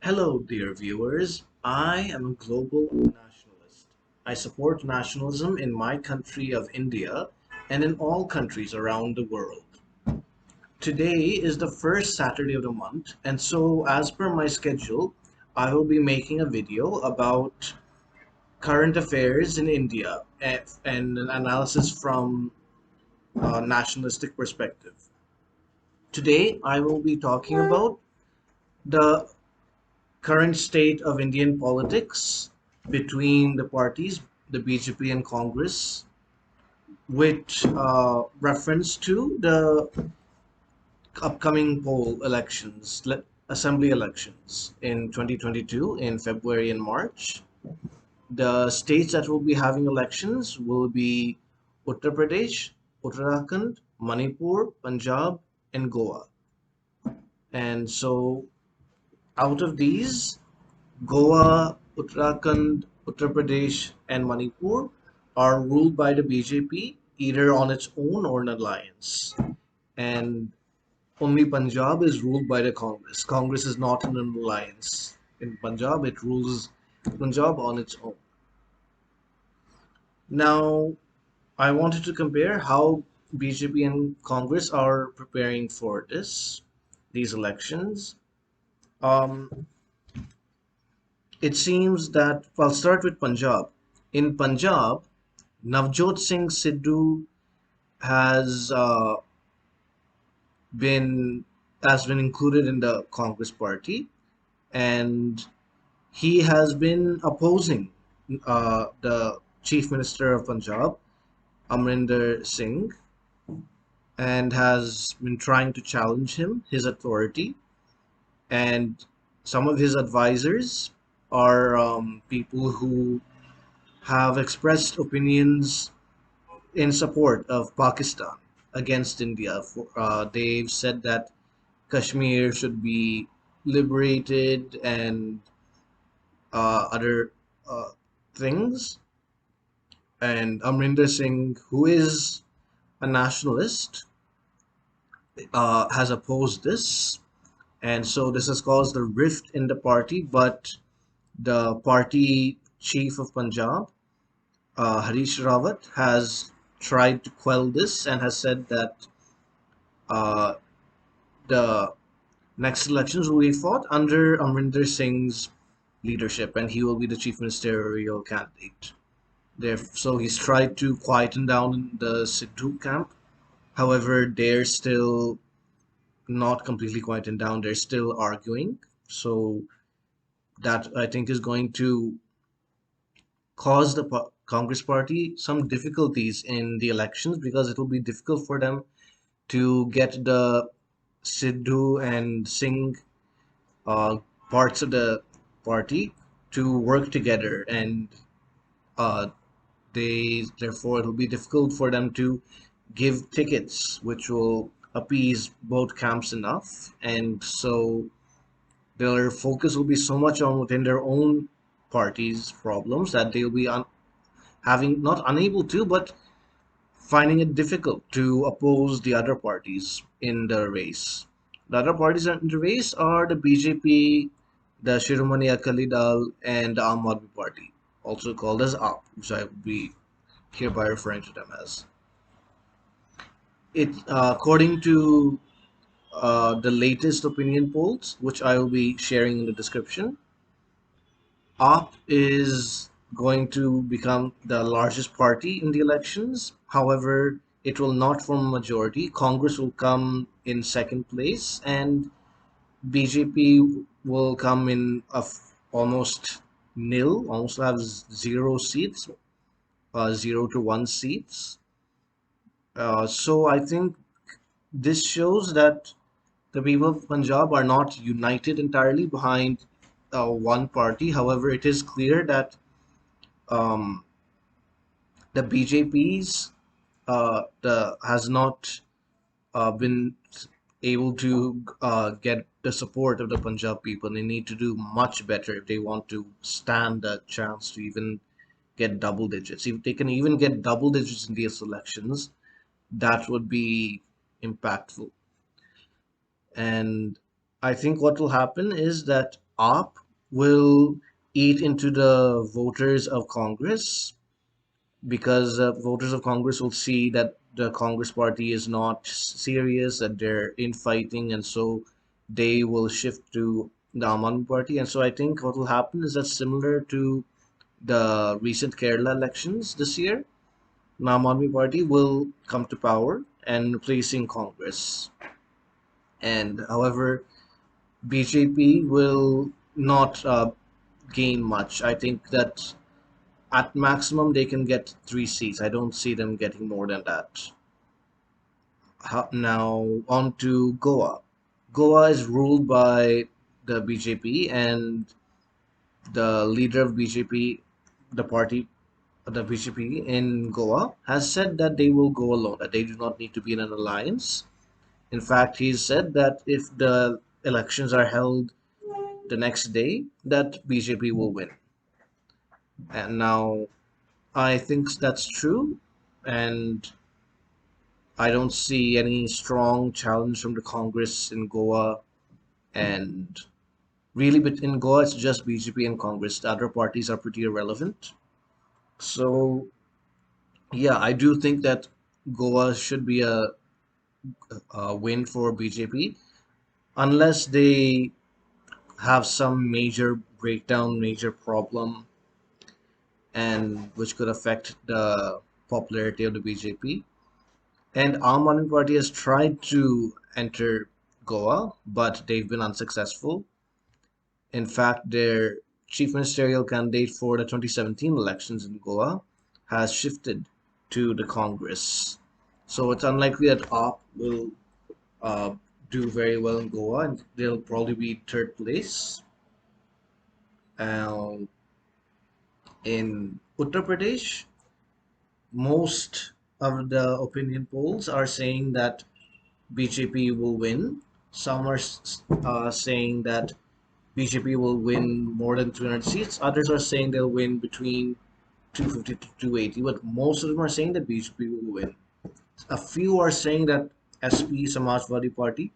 Hello, dear viewers. I am a global nationalist. I support nationalism in my country of India and in all countries around the world. Today is the first Saturday of the month, and so, as per my schedule, I will be making a video about current affairs in India and an analysis from a nationalistic perspective. Today, I will be talking about the current state of Indian politics between the parties, the BJP and Congress, with reference to the upcoming assembly elections in 2022 in February and March. The states that will be having elections will be Uttar Pradesh, Uttarakhand, Manipur, Punjab, and Goa. And so, out of these, Goa, Uttarakhand, Uttar Pradesh, and Manipur are ruled by the BJP either on its own or in alliance. And only Punjab is ruled by the Congress. Congress is not in an alliance. In Punjab, it rules Punjab on its own. Now, I wanted to compare how BJP and Congress are preparing for these elections. Um, it seems that I'll start with Punjab. In Punjab, Navjot Singh Sidhu has been has been included in the Congress party, and he has been opposing the Chief Minister of Punjab, Amarinder Singh, and has been trying to challenge his authority. And some of his advisors are people who have expressed opinions in support of Pakistan against India. They've said that Kashmir should be liberated and other uh, things. And Amrinder Singh, who is a nationalist, has opposed this. And so this has caused a rift in the party. But the party chief of Punjab, Harish Rawat, has tried to quell this and has said that uh, the next elections will be fought under Amarinder Singh's leadership, and he will be the chief ministerial candidate. So he's tried to quieten down the Sidhu camp. However, they're still not completely quietened down. They're still arguing. So that I think is going to cause the Congress party some difficulties in the elections because it will be difficult for them to get the Sidhu and Singh uh, parts of the party to work together, and uh, therefore it will be difficult for them to give tickets which will appease both camps enough, and so their focus will be so much on within their own party's problems that they'll be having not unable to but finding it difficult to oppose the other parties in the race. The other parties in the race are the BJP, the Shiromani Akali Dal, and the Aam Aadmi Party, also called as AAP, which I will be hereby referring to them as. According to the latest opinion polls, which I will be sharing in the description, AAP is going to become the largest party in the elections. However, it will not form a majority. Congress will come in second place, and BJP will come in almost nil, almost have zero seats, 0 to 1 seats. So I think this shows that the people of Punjab are not united entirely behind one party. However, it is clear that um, the BJP's the has not been able to get the support of the Punjab people. They need to do much better if they want to stand a chance to even get double digits. If they can even get double digits in these elections, that would be impactful. And I think what will happen is that AAP will eat into the voters of Congress because voters of Congress will see that the Congress party is not serious, that they're infighting, and so they will shift to the Aam Aadmi Party. And so I think what will happen is that similar to the recent Kerala elections this year, the Aam Aadmi Party will come to power and replacing Congress. And however, BJP will not gain much. I think that at maximum they can get 3 seats. I don't see them getting more than that. Now on to Goa. Goa is ruled by the BJP, and the leader of BJP, the party, the BJP in Goa, has said that they will go alone, that they do not need to be in an alliance. In fact, he said that if the elections are held the next day, that BJP will win. And now I think that's true, and I don't see any strong challenge from the Congress in Goa. And really, but in Goa, it's just BJP and Congress. The other parties are pretty irrelevant. So, yeah, I do think that Goa should be a win for BJP unless they have some major breakdown, major problem, and which could affect the popularity of the BJP. And Aam Aadmi Party has tried to enter Goa, but they've been unsuccessful. In fact, their chief ministerial candidate for the 2017 elections in Goa has shifted to the Congress. So it's unlikely that AAP will uh, do very well in Goa, and they'll probably be third place. Um, in Uttar Pradesh, most of the opinion polls are saying that BJP will win. Some are saying that BJP will win more than 300 seats. Others are saying they'll win between 250 to 280, but most of them are saying that BJP will win. A few are saying that SP Samajwadi Party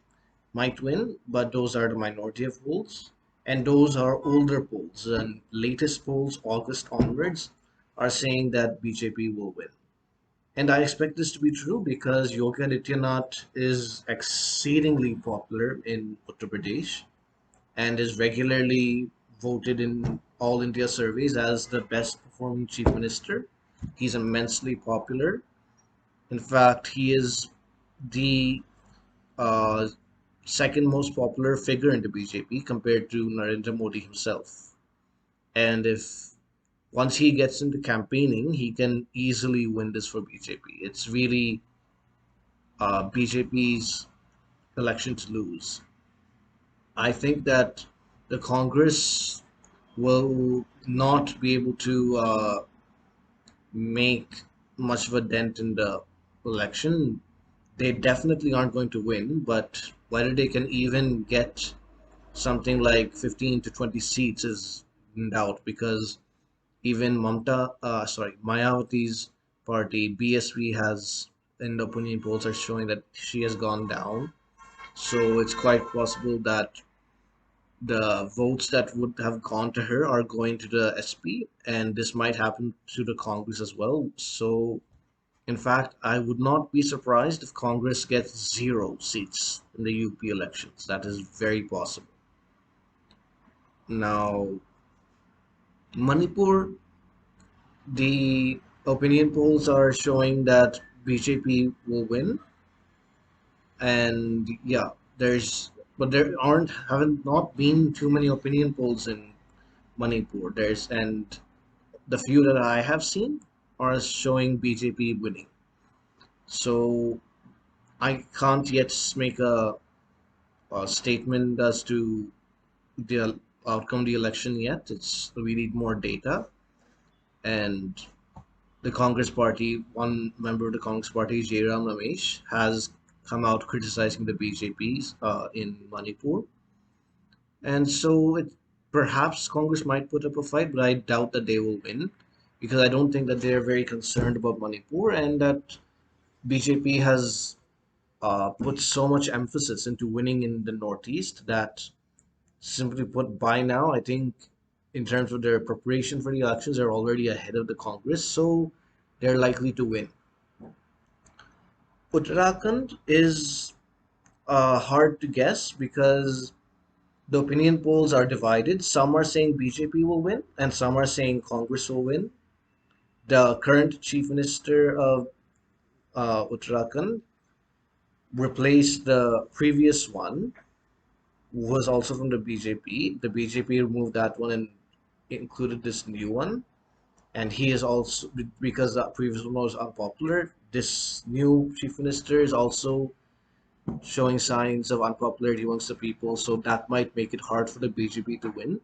might win, but those are the minority of polls. And those are older polls. And latest polls, August onwards, are saying that BJP will win. And I expect this to be true because Yogi Adityanath is exceedingly popular in Uttar Pradesh and is regularly voted in all India surveys as the best performing chief minister. He's immensely popular. In fact, he is the uh, second most popular figure in the BJP compared to Narendra Modi himself. And if once he gets into campaigning, he can easily win this for BJP. It's really BJP's election to lose. I think that the Congress will not be able to make much of a dent in the election. They definitely aren't going to win, but whether they can even get something like 15 to 20 seats is in doubt because even Mayawati's party, BSP, has, in the opinion polls, are showing that she has gone down. So it's quite possible that the votes that would have gone to her are going to the SP, and this might happen to the Congress as well. So, in fact, I would not be surprised if Congress gets 0 seats in the UP elections. That is very possible. Now, Manipur, the opinion polls are showing that BJP will win, and yeah, but there haven't not been too many opinion polls in Manipur. And the few that I have seen are showing BJP winning. So I can't yet make a statement as to the outcome of the election yet. We need more data. And the Congress Party, one member of the Congress Party, Jairam Ramesh, has come out criticizing the BJPs in Manipur. And so perhaps Congress might put up a fight, but I doubt that they will win because I don't think that they're very concerned about Manipur and that BJP has put so much emphasis into winning in the Northeast that Simply put, by now, I think in terms of their preparation for the elections, they're already ahead of the Congress, so they're likely to win. Uttarakhand is hard to guess because the opinion polls are divided. Some are saying BJP will win, and some are saying Congress will win. The current chief minister of Uttarakhand replaced the previous one, who was also from the BJP. The BJP removed that one and included this new one. And he is also, because that previous one was unpopular, this new chief minister is also showing signs of unpopularity amongst the people, so that might make it hard for the BJP to win.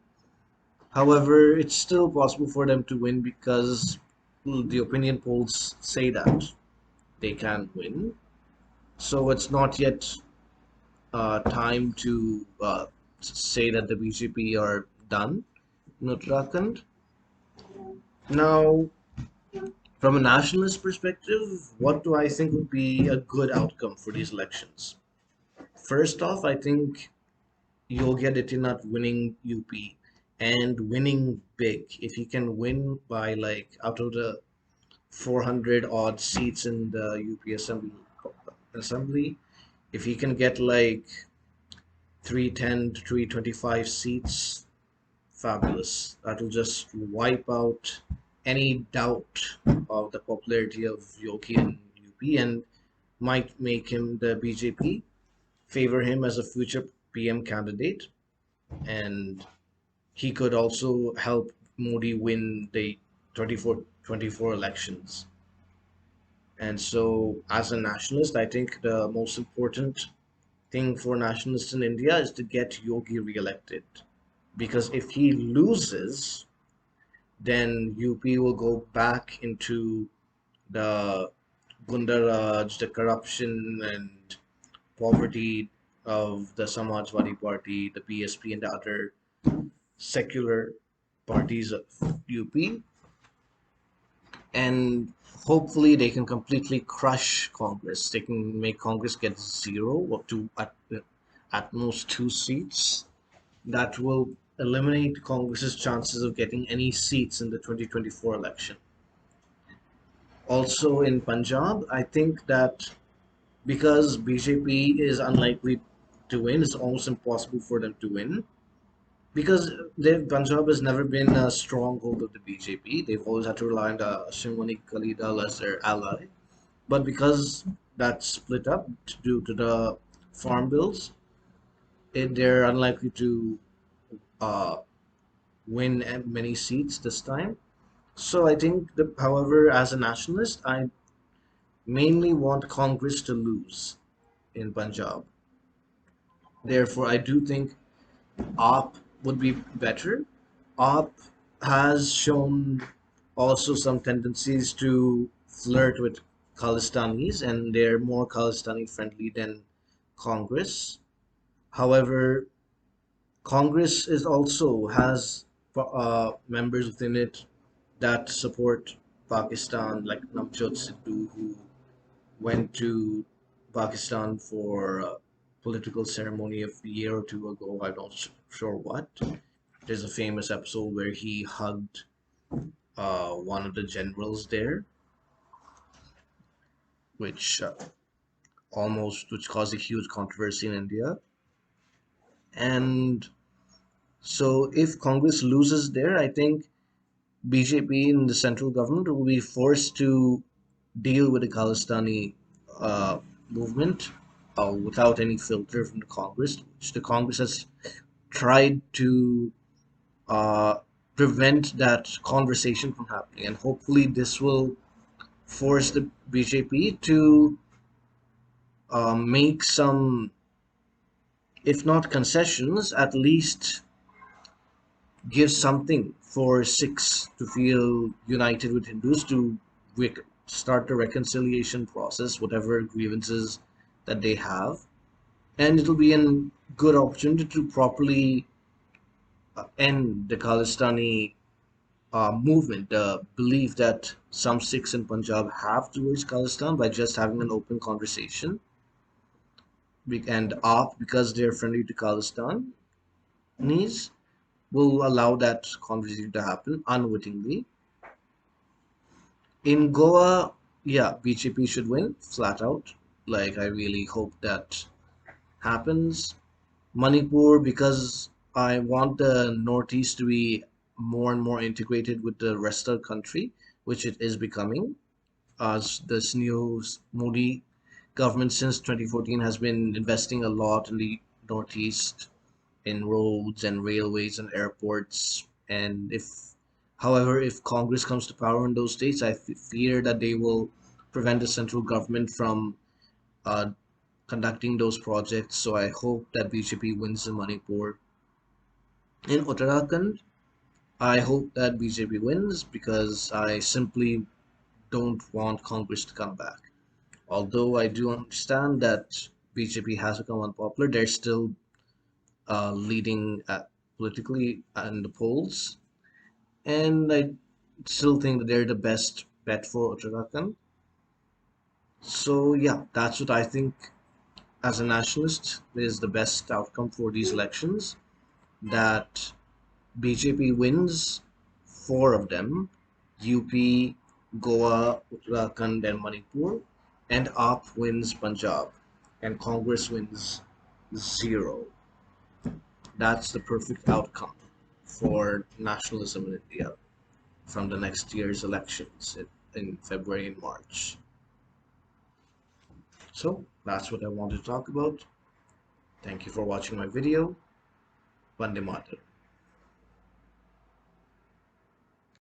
However, it's still possible for them to win because the opinion polls say that they can win. So it's not yet time to say that the BJP are done in Uttarakhand. Now, from a nationalist perspective, what do I think would be a good outcome for these elections? First off, I think Yogi Adityanath winning UP and winning big. If he can win by like out of the 400 odd seats in the UP assembly, if he can get like 310 to 325 seats, fabulous. That'll just wipe out any doubt of the popularity of Yogi in UP and might make him, the BJP, favor him as a future PM candidate. And he could also help Modi win the 24 elections. And so, as a nationalist, I think the most important thing for nationalists in India is to get Yogi re-elected. Because if he loses, then UP will go back into the Gundaraj, the corruption and poverty of the Samajwadi Party, the PSP, and the other secular parties of UP. And hopefully they can completely crush Congress. They can make Congress get zero or two at most two seats. That will eliminate Congress's chances of getting any seats in the 2024 election. Also in Punjab, I think that because BJP is unlikely to win, it's almost impossible for them to win. Because Punjab has never been a stronghold of the BJP. They've always had to rely on the Shimoni Kalidal as their ally. But because that's split up due to the farm bills, they're unlikely to uh, win many seats this time. So I think, that, however, as a nationalist, I mainly want Congress to lose in Punjab. Therefore, I do think AAP would be better. AAP has shown also some tendencies to flirt with Khalistanis, and they're more Khalistani friendly than Congress. However, Congress is also has members within it that support Pakistan, like Navjot Sidhu, who went to Pakistan for a political ceremony a year or two ago. I'm not sure what. There's a famous episode where he hugged one of the generals there, which which caused a huge controversy in India. And so, if Congress loses there, I think BJP in the central government will be forced to deal with the Khalistani uh, movement without any filter from the Congress, which the Congress has tried to uh, prevent that conversation from happening. And hopefully, this will force the BJP to make some, if not concessions, at least give something for Sikhs to feel united with Hindus to start the reconciliation process, whatever grievances that they have. And it'll be a good opportunity to properly end the Khalistani movement, the belief that some Sikhs in Punjab have towards Khalistan by just having an open conversation. And AAP, because they're friendly to Khalistan, knees will allow that conversation to happen unwittingly. In Goa, yeah, BJP should win flat out. Like, I really hope that happens. Manipur, because I want the Northeast to be more and more integrated with the rest of the country, which it is becoming, as this new Modi government since 2014 has been investing a lot in the Northeast, in roads and railways and airports. And however, if Congress comes to power in those states, I fear that they will prevent the central government from uh, conducting those projects. So I hope that BJP wins in Manipur. In Uttarakhand, I hope that BJP wins because I simply don't want Congress to come back. Although I do understand that BJP has become unpopular, they're still leading politically in the polls, and I still think that they're the best bet for Uttarakhand. So yeah, that's what I think as a nationalist is the best outcome for these elections. That BJP wins four of them: UP, Goa, Uttarakhand, and Manipur, and AAP wins Punjab, and Congress wins zero. That's the perfect outcome for nationalism in India from the next year's elections in February and March. So that's what I wanted to talk about. Thank you for watching my video. Vande Mataram.